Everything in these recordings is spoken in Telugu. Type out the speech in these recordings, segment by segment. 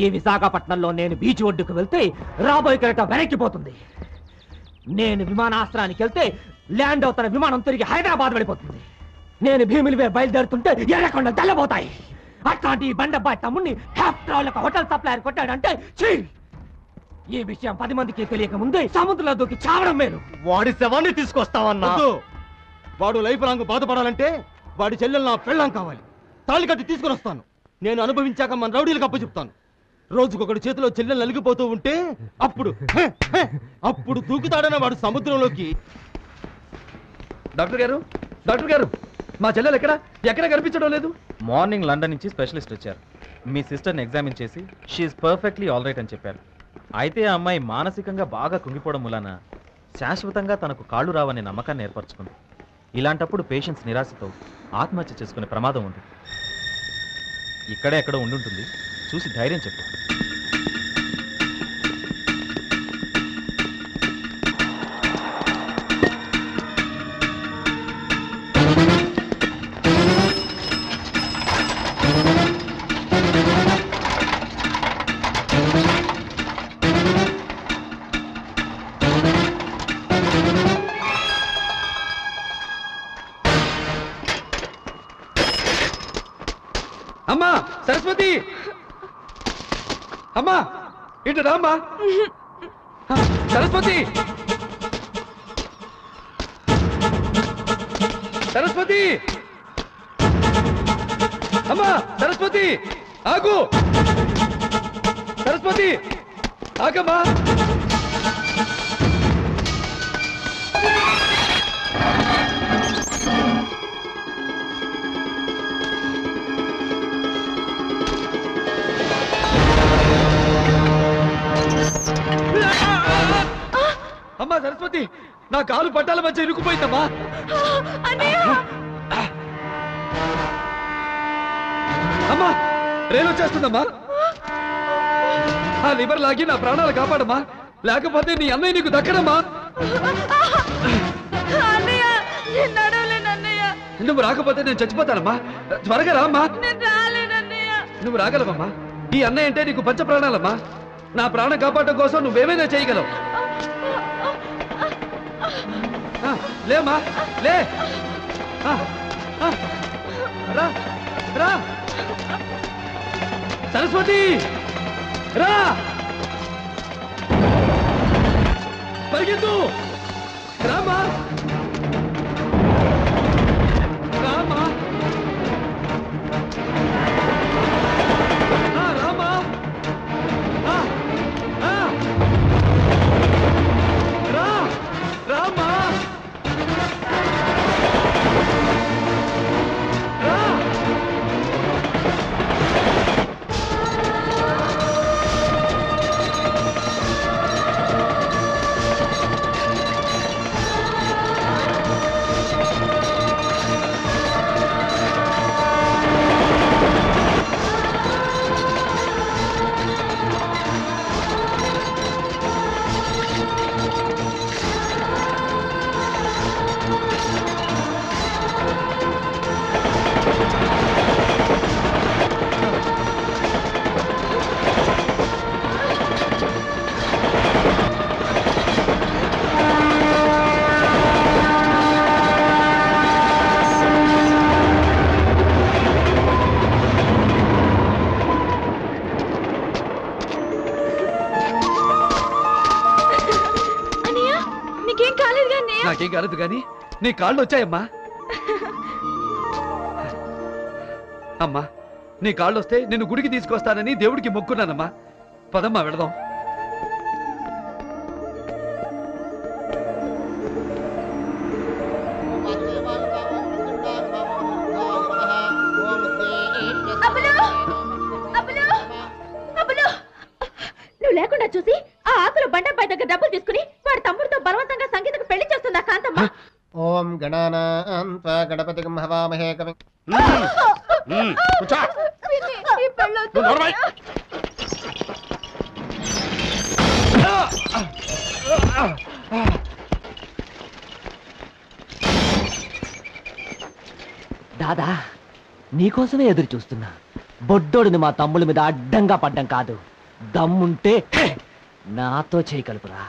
ఈ విశాఖపట్నంలో నేను బీచ్ ఒడ్డుకు వెళ్తే రాబోయే కెరట వెనక్కిపోతుంది. నేను విమానాశ్రయానికి వెళ్తే ల్యాండ్ అవుతున్న విమానం తిరిగి హైదరాబాద్ వెళ్ళిపోతుంది. నేను భీమిలివే బయలుదేరుతుంటే ఎర్రకొండ తెల్లబోతాయి. అట్లాంటి బండబ్బాయి తమ్ముడిని హోటల్ సప్లైయర్ కొట్టాడంటే ఈ విషయం 10 మందికి తెలియక ముందే సముద్రంలో దూకి చావడం మేలు. వాడి శవాన్ని తీసుకొస్తావన్నా? వాడు లైఫ్ లాంగ్ బాధపడాలంటే వాడి చెల్లెలు నా పెళ్ళాం కావాలి. తాళి కట్టి తీసుకుని వస్తాను. నేను అనుభవించాక మన రౌడీలకు అప్పచెప్తాను. రోజుకొకటి చేతిలో చెల్లెలు నలిగిపోతూ ఉంటే అప్పుడు దూకుతాడన్న వాడు సముద్రంలోకి. డాక్టర్ గారు, డాక్టర్ గారు, మా చెల్లెలు ఎక్కడ కనిపించడం లేదు. మార్నింగ్ లండన్ నుంచి స్పెషలిస్ట్ వచ్చారు. మీ సిస్టర్ని ఎగ్జామిన్ చేసి షీఈస్ పర్ఫెక్ట్లీ ఆల్ రైట్ అని చెప్పారు. అయితే ఆ అమ్మాయి మానసికంగా బాగా కుంగిపోవడం వలన శాశ్వతంగా తనకు కాళ్ళు రావనే నమ్మకాన్ని ఏర్పరచుకుంది. ఇలాంటప్పుడు పేషెంట్స్ నిరాశతో ఆత్మహత్య చేసుకునే ప్రమాదం ఉంది. ఇక్కడే ఎక్కడో ఉండుంటుంది, చూసి ధైర్యం చెప్పు. అమ్మా సరస్వతి, అమ్మా ఇటు రామ్మా. సరస్వతి, సరస్వతి, అమ్మా సరస్వతి ఆగు. సరస్వతి ఆగమ్మా. అమ్మా సరస్వతి, నా కాలు పట్టాల మధ్య ఇరుక్కుపోయిందమ్మా. అమ్మా రైలు వచ్చేస్తుందమ్మా. ఆ లివర్ లాగి నా ప్రాణాలు కాపాడమ్మా, లేకపోతే నీ అన్నయ్య నీకు దక్కడమ్మా. నువ్వు రాకపోతే నేను చచ్చిపోతానమ్మా. త్వరగా రామ్మా. నువ్వు రాగలవమ్మా. ఈ అన్నయ్య అంటే నీకు పంచ ప్రాణాలమ్మా. నా ప్రాణం కాపాడటం కోసం నువ్వేమైనా చేయగలవు. లేమ్మా లే. రా రా సరస్వతి, రా పరిగెత్తు. రామా రామా రామా. రా రామా. నాకేం కాలేదు కానీ నీ కాళ్ళు వచ్చాయమ్మా. అమ్మా నీ కాళ్ళు వస్తే నిన్ను గుడికి తీసుకొస్తానని దేవుడికి మొక్కున్నానమ్మా. పదమ్మా వెళదాం. నువ్వు లేకుండా చూసి ఆ ఆకుల బండపై దగ్గర డబ్బులు తీసుకుని వాడి తమ్ముడితో బలవంతంగా సంగీతకు పెళ్లి చేస్తుందా కాంతమ్మ. ఓం గణానాం త్వా గణపతిం హవామహే కవిం. దాదా నీకోసమే ఎదురు చూస్తున్నా. బొడ్డోడిని మా తమ్ముళ్ళ మీద అడ్డంగా పడ్డం కాదు, దమ్ముంటే నాతో చేయగలుపురా.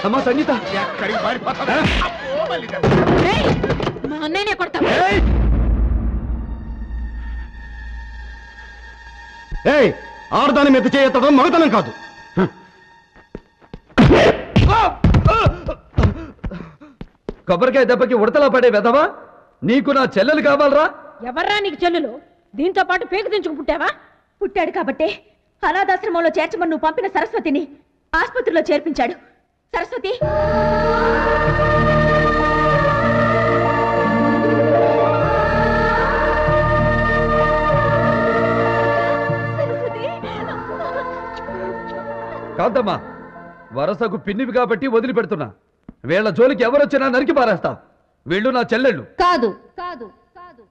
అమ్మా సంగీత, మా అన్నయ్యనే కొడతావు. ఆడదాని మీద చేయడం మగతనం కాదు. కొబ్బరికాయ దెబ్బకి ఉడతలా పడే వెధవా, నీకు నా చెల్లెలు కావాలరా? ఎవర్రా నీకు చెల్లులు? దీంతో పాటు పేగు తెంచుకు పుట్టావా? పుట్టాడు కాబట్టే అనాథాశ్రమంలో చేర్చమని నువ్వు పంపిన సరస్వతిని ఆసుపత్రిలో చేర్పించాడు. సరస్వతి, కాంతమ్మా, వరసకు పిన్నివి కాబట్టి వదిలిపెడుతున్నా. వీళ్ళ జోలికి ఎవరొచ్చినా నరికి పారేస్తా. వీళ్ళు నా చెల్లెళ్ళు కాదు కాదు కాదు.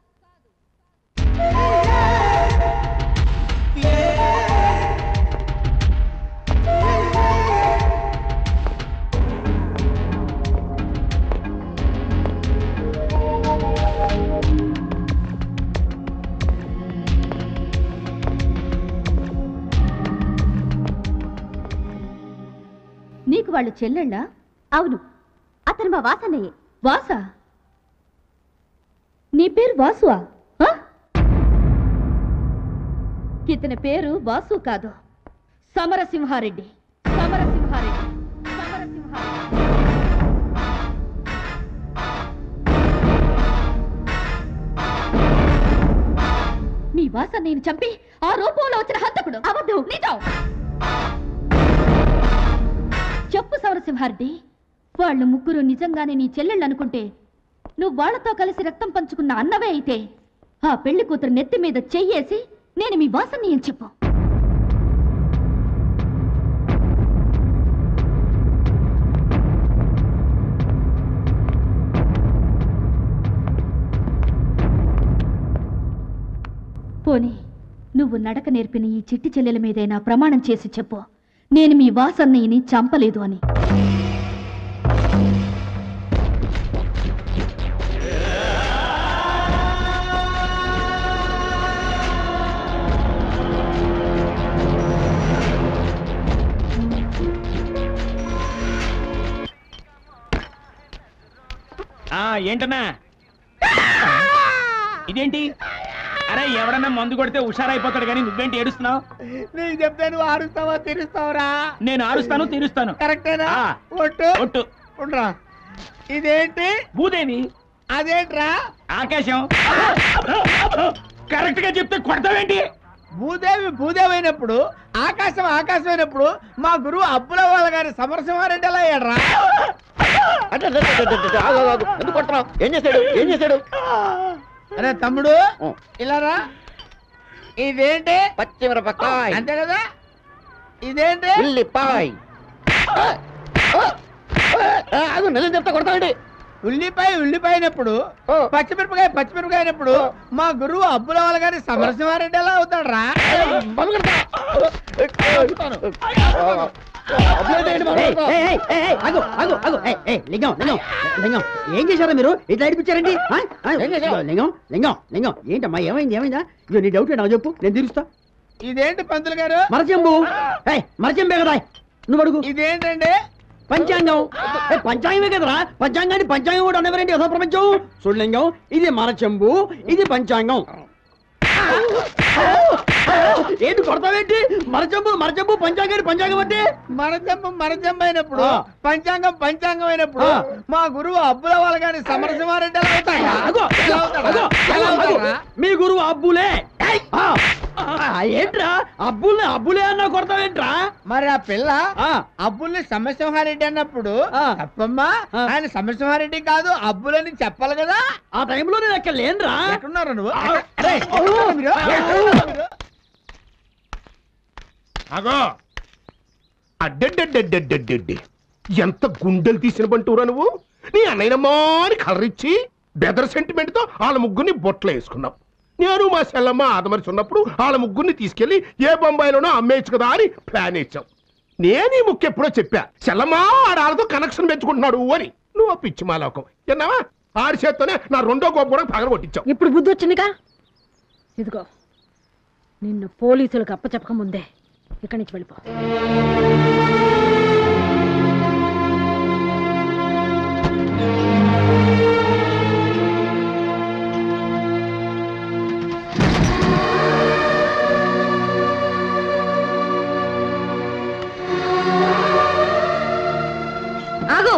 నీకు వాళ్ళు చెల్లెళ్ళా? అవును, అతను మా వాసన్నయ్యే. వాసా? నీ పేరు వాసువా? ఇతని పేరు వాసు కాదు, సమరసింహారెడ్డి. సమరసింహారెడ్డి, సమరసింహారెడ్డి. మీ వాసన్నయ్యని చంపి ఆ రూపంలో వచ్చిన హంతకుడు. అవద్దు, నిజం చెప్పు సమరసింహారెడ్డి. వాళ్ళు ముగ్గురు నిజంగానే నీ చెల్లెళ్ళు అనుకుంటే, నువ్వు వాళ్లతో కలిసి రక్తం పంచుకున్న అన్నవే అయితే, ఆ పెళ్లి కూతురు నెత్తి మీద చెయ్యేసి నేను మీ వాసన్ని అని చెప్పు. పోనీ నువ్వు నడక నేర్పిన ఈ చిట్టి చెల్లెల మీదైనా ప్రమాణం చేసి చెప్పు, నేను మీ వాసన్నయ్యని చంపలేదు అని. ఏంటన్నా ఇదేంటి? అరే ఎవడన్నా మందు కొడితే హుషారైపోతాడు కానీ నువ్వేంటి ఏడుస్తున్నావు? నీకు చెప్తే నువ్వు ఆరుస్తావా తీరుస్తావురా? నేను ఆరుస్తాను తీరుస్తాను. కరెక్టేనా? ఒట్టు ఒట్టు ఉండ్రా. ఇదేంటి? భూదేవి. అదేంట్రా? ఆకాశం. కరెక్ట్ గా చెప్తే కొడతావేంటి? భూదేవి భూదేవి అయినప్పుడు ఆకాశం ఆకాశం అయినప్పుడు మా గురువు అబ్బుల వాళ్ళ గారి సమరసింహారెడ్డి ఎలా అయ్యాడ్రా? ఎందుకు కొడుతున్నావు? ఏం చేశాడు అరే తమ్ముడు ఇలారా. ఇదేంటి? పచ్చిమిరపకాయ. అంతే కదా. ఇదేంటి? ఉల్లిపాయ. నిజం చెప్తా కొడతామండి. ఉల్లిపాయ అయినప్పుడు పచ్చిమిరపకాయ అయినప్పుడు మా గురువు అబ్బుల వాళ్ళ గారి సమరసింహారెడ్డి ఎలా అవుతాడ్రా? ఏం చేశారా మీరు? ఇట్లా అడిపించారండి. లింగం ఏంటమ్మా? ఏమైందా? నీ డౌట్ నాకు చెప్పు, నేను తీరుస్తా. ఇదేంటి పంతులు గారు? మరచెంబే కదా నువ్వు అడుగు. ఇదేంటండి? పంచాంగం. పంచాంగమే కదరా. పంచాంగాన్ని పంచాంగం కూడా అనేవరేంటి అసలు ప్రపంచం? చూడలింగం, ఇది మరచెంబు, ఇది పంచాంగం. ఏంటి కొడతావేంటి? మరచెంబు పంచాంగం అంటే మరచెంబు అయినప్పుడు పంచాంగం అయినప్పుడు మా గురువు అబ్బుల వాళ్ళ గారి సమరసింహారెడ్డి ఎలా అవుతాడా? మీ గురువు అబ్బులే. ఏంట్రా అబ్బులే అన్నా కొడతావేంట్రా? మరి ఆ పిల్ల అబ్బుల్ని సమరసింహారెడ్డి అన్నప్పుడు తప్పమ్మా, ఆయన సమరసింహారెడ్డి కాదు అబ్బులని చెప్పాలి కదా. ఆ టైంలో నేను అక్కడ లేనురా. ఎక్కడున్నారా నువ్వు? అగో అడ్డెడ్డెడ్డెడ్డెడ్డెడ్డి, ఎంత గుండెలు తీసిన బంటూరా నువ్వు. నీ అన్నయ్యనమ్మా అని కలరిచ్చి బెదర్ సెంటిమెంట్ తో వాళ్ళ ముగ్గురిని బొట్లో వేసుకున్నావు. నేను మా సెల్లమ్మ ఆదమరిచి ఉన్నప్పుడు వాళ్ళ ముగ్గురిని తీసుకెళ్లి ఏ బొంబాయిలోనో అమ్మేయచ్చు కదా అని ప్లాన్ ఇచ్చావు. నేను ఈ ముఖ్య ఎప్పుడో చెప్పా, సెల్లమ్మ ఆడాలతో కనెక్షన్ పెంచుకుంటున్నాడు అని. నువ్వు పిచ్చి మాలోకం విన్నావా? ఆడి చేత్తోనే నా రెండో గోపురం పగల కొట్టించావు. ఇప్పుడు బుద్ధి వచ్చిందిగా. ఇదిగో నిన్ను పోలీసులకు అప్పచెప్పక ముందే ఇక్కడి నుంచి వెళ్ళిపో. ఆగు.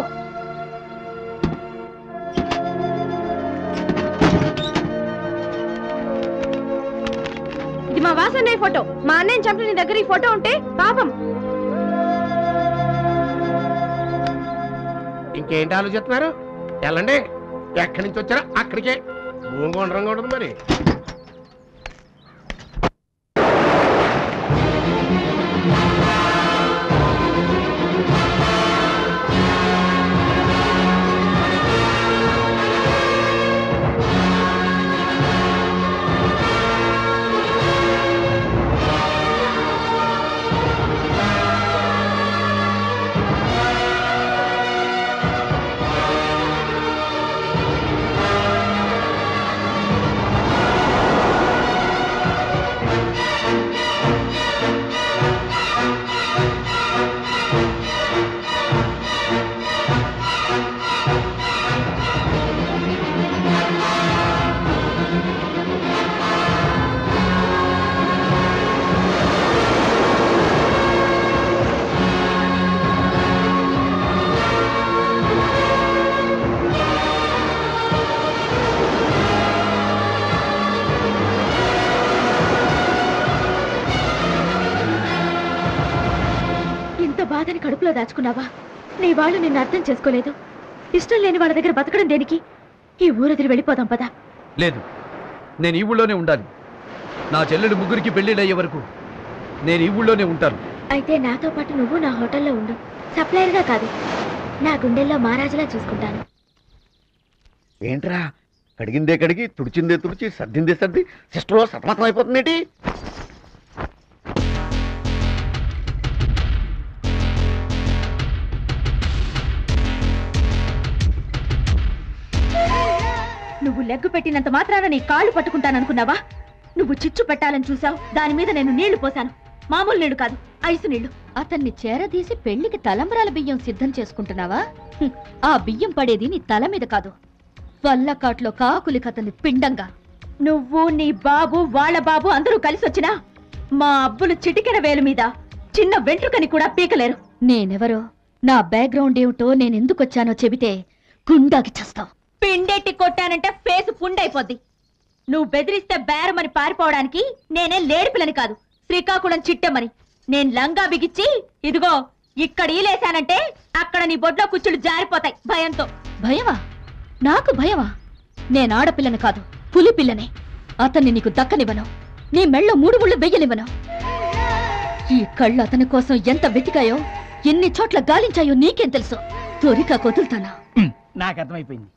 ఇది మా వాసన్నయ్య ఫోటో. మా అన్నయ్యని చంపిన నీ దగ్గర ఈ ఫోటో ఉంటే పాపం. ఇంకేంటి ఆలోచిస్తున్నారు? వెళ్ళండి. ఎక్కడి నుంచి వచ్చారో అక్కడికే. భూమి గుండ్రంగా ఉంటుంది మరి. బాధని కడుపులో దాచుకున్నావా? నీ వాళ్ళు నిన్ను అర్థం చేసుకోలేదు. ఇష్టం లేని వాళ్ళ దగ్గర బతకడం దేనికి? ఈ ఊరదిరి వెళ్ళిపోదాం పదా. లేదు, నేను ఈ ఊళ్ళోనే ఉండాలి. నా చెల్లెలు ముగ్గురికి పెళ్లిళ్ళయ్యే వరకు నేను ఈ ఊళ్ళోనే ఉంటాను. అయితే నాతో పాటు నువ్వు నా హోటల్లో ఉండు. సప్లైయర్గా కాదు, నా గుండెల్లో మహారాజులా చూసుకుంటాను. ఏంట్రా కడిగిందే కడిగి తుడిచిందే తుడిచి సర్దిందే సర్ది సిస్టర్లో సతమతం అయిపోతుందేంటి? నువ్వు లెగ్గు పెట్టినంత మాత్రాన నీ కాళ్ళు పట్టుకుంటాననుకున్నావా? నువ్వు చిచ్చు పెట్టాలని చూసావు, దాని మీద నేను నీళ్లు పోశాను. మామూలు నీళ్లు కాదు, ఐసు నీళ్లు. అతన్ని చేరదీసి పెళ్లికి తలంబరాల బియ్యం సిద్ధం చేసుకుంటున్నావా? ఆ బియ్యం పడేది నీ తల మీద కాదు, వల్లకాట్లో కాకులి కథని పిండంగా. నువ్వు నీ బాబు వాళ్ళ బాబు అందరూ కలిసి వచ్చినా మా అబ్బులు చిటికెన వేలు మీద చిన్న వెంట్రుకని కూడా పీకలేరు. నేనెవరో, నా బ్యాక్గ్రౌండ్ ఏమిటో, నేనెందుకొచ్చానో చెబితే గుండాకి చేస్తావు. పిండెట్టి కొట్టానంటే ఫేసు పుండైపోద్ది. నువ్వు బెదిరిస్తే బేరమని పారిపోవడానికి నేనే లేడిపిల్లని కాదు, శ్రీకాకుళం చిట్టమని. నేను లంగా బిగిచ్చి ఇదిగో ఇక్కడ ఈలేశానంటే అక్కడ నీ బొడ్లో కుచ్చులు జారిపోతాయి భయంతో. భయమా? నాకు భయమా? నేను ఆడపిల్లని కాదు, పులి పిల్లని. అతన్ని నీకు దక్కనివ్వను, నీ మెళ్ళో 3 ముళ్ళు వెయ్యనివ్వను. ఈ కళ్ళు అతని కోసం ఎంత వెతికాయో, ఎన్ని చోట్ల గాలించాయో నీకేం తెలుసు. త్వరిగా కొదులుతానా? నాకు అర్థమైపోయింది.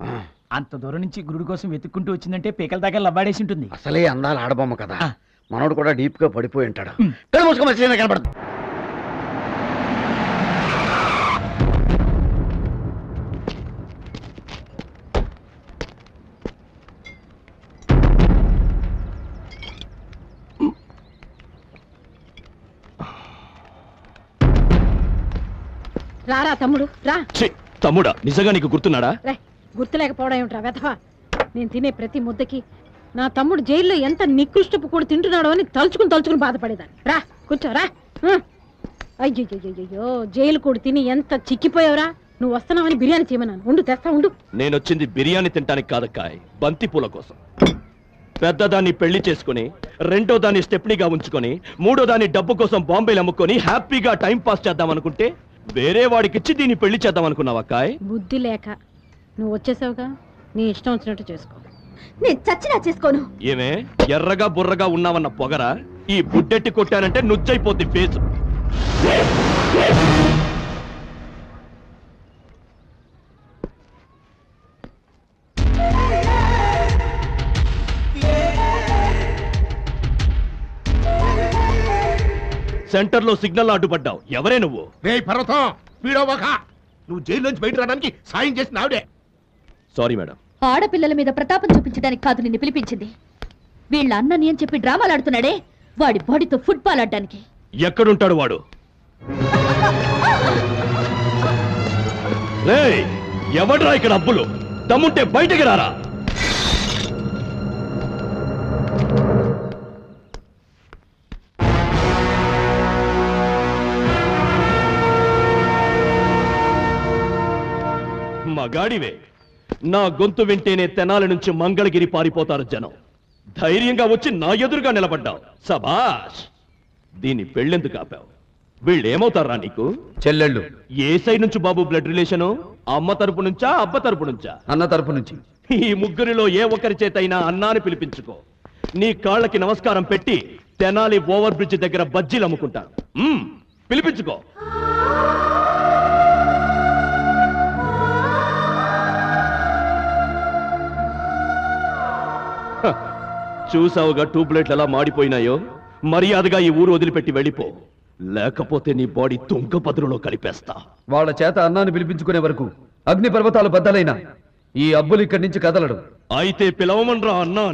అంత దూరం నుంచి గురుడు కోసం వెతుక్కుంటూ వచ్చిందంటే పీకల దగ్గర లబ్బాడేసి ఉంటుంది. అసలే అందాల ఆడబొమ్మ కదా, మనోడు కూడా డీప్ గా పడిపోయి ఉంటాడు. కళ్ళు మూసుకో, మంచిగా కనబడదు. రారా తమ్ముడు రా. తమ్ముడా, నిజంగా నీకు గుర్తున్నాడా? గుర్తు లేకపోవడం ఏమిట్రా వెధవా. నేను తినే ప్రతి ముద్దకి నా తమ్ముడు జైల్లో ఎంత నికృష్టపు కూడా తింటున్నాడో అని తలుచుకుని బాధపడేదాన్ని. రా కూర్చో రా. అయ్యో జైలు కూడా తిని ఎంత చిక్కిపోయావురా. నువ్వు వస్తున్నావని బిర్యానీ చేయమన్నాను. ఉండు తెస్తా ఉండు. నేనొచ్చింది బిర్యానీ తినడానికి కాదక్కాయ్, బంతి పూల కోసం. పెద్దదాన్ని పెళ్లి చేసుకుని, రెండో దాన్ని స్టెప్నీగా ఉంచుకొని, మూడో దాన్ని డబ్బు కోసం బాంబేలు అమ్ముకొని హ్యాపీగా టైం పాస్ చేద్దాం అనుకుంటే వేరే వాడికిచ్చి దీన్ని పెళ్లి చేద్దాం అనుకున్నావక్కాయ్. బుద్ధి లేక నువ్వు వచ్చేసావుగా, నీ ఇష్టం వచ్చినట్టు చేసుకో. నేను చచ్చినా చేసుకోను. ఏమే ఎర్రగా బుర్రగా ఉన్నావన్న పొగరా? ఈ బుడ్డెట్టి కొట్టానంటే నుచ్చైపోద్ది ఫేసు. సెంటర్ లో సిగ్నల్ అడ్డుపడ్డావు. ఎవరే నువ్వు? రే పర్వతం, పీడోవక. నువ్వు జైల్లోంచి బయట రావడానికి సాయం చేసిన ఆవిడే. Sorry madam. ఆడపిల్లల మీద ప్రతాపం చూపించడానికి కాదు నిన్ను పిలిపించింది. వీళ్ళ అన్నని అని చెప్పి డ్రామాలు ఆడుతున్నాడే, వాడి బాడీతో ఫుట్బాల్ ఆడడానికి. ఎక్కడుంటాడు వాడు? ఎవడ్రా ఇక్కడ అబ్బులు? దమ్ముంటే బయటికి రారా. మగాడివే. నా గొంతు వింటేనే తెనాలి నుంచి మంగళగిరి పారిపోతారు జనం. ధైర్యంగా వచ్చి నా ఎదురుగా నిలబడ్డావు. సబాష్. దీన్ని పెళ్ళెందుకు ఆపావు? వీళ్ళేమవుతారా నీకు? చెల్లెళ్ళు. ఏ సైడ్ నుంచి బాబు బ్లడ్ రిలేషను? అమ్మ తరపు నుంచా, అబ్బ తరపు నుంచా? అన్న తరపు నుంచి. ఈ ముగ్గురిలో ఏ ఒక్కరి చేతైనా అన్నాని పిలిపించుకో. నీ కాళ్ళకి నమస్కారం పెట్టి తెనాలి ఓవర్ బ్రిడ్జ్ దగ్గర బజ్జీలు అమ్ముకుంటాను. పిలిపించుకో. చూసావుగా ట్యూబ్లైట్లు ఎలా మాడిపోయినాయో. మర్యాదగా ఈ ఊరు వదిలిపెట్టి వెళ్ళిపో, లేకపోతే నీ బాడీ తుంగపదులో కలిపేస్తా. వాళ్ళ చేత అన్నాన్ని పిలిపించుకునే వరకు అగ్ని పర్వతాలు బద్దలైనా ఈ అబ్బులు ఇక్కడి నుంచి కదలడు. అయితే పిలవమనరా అన్నా.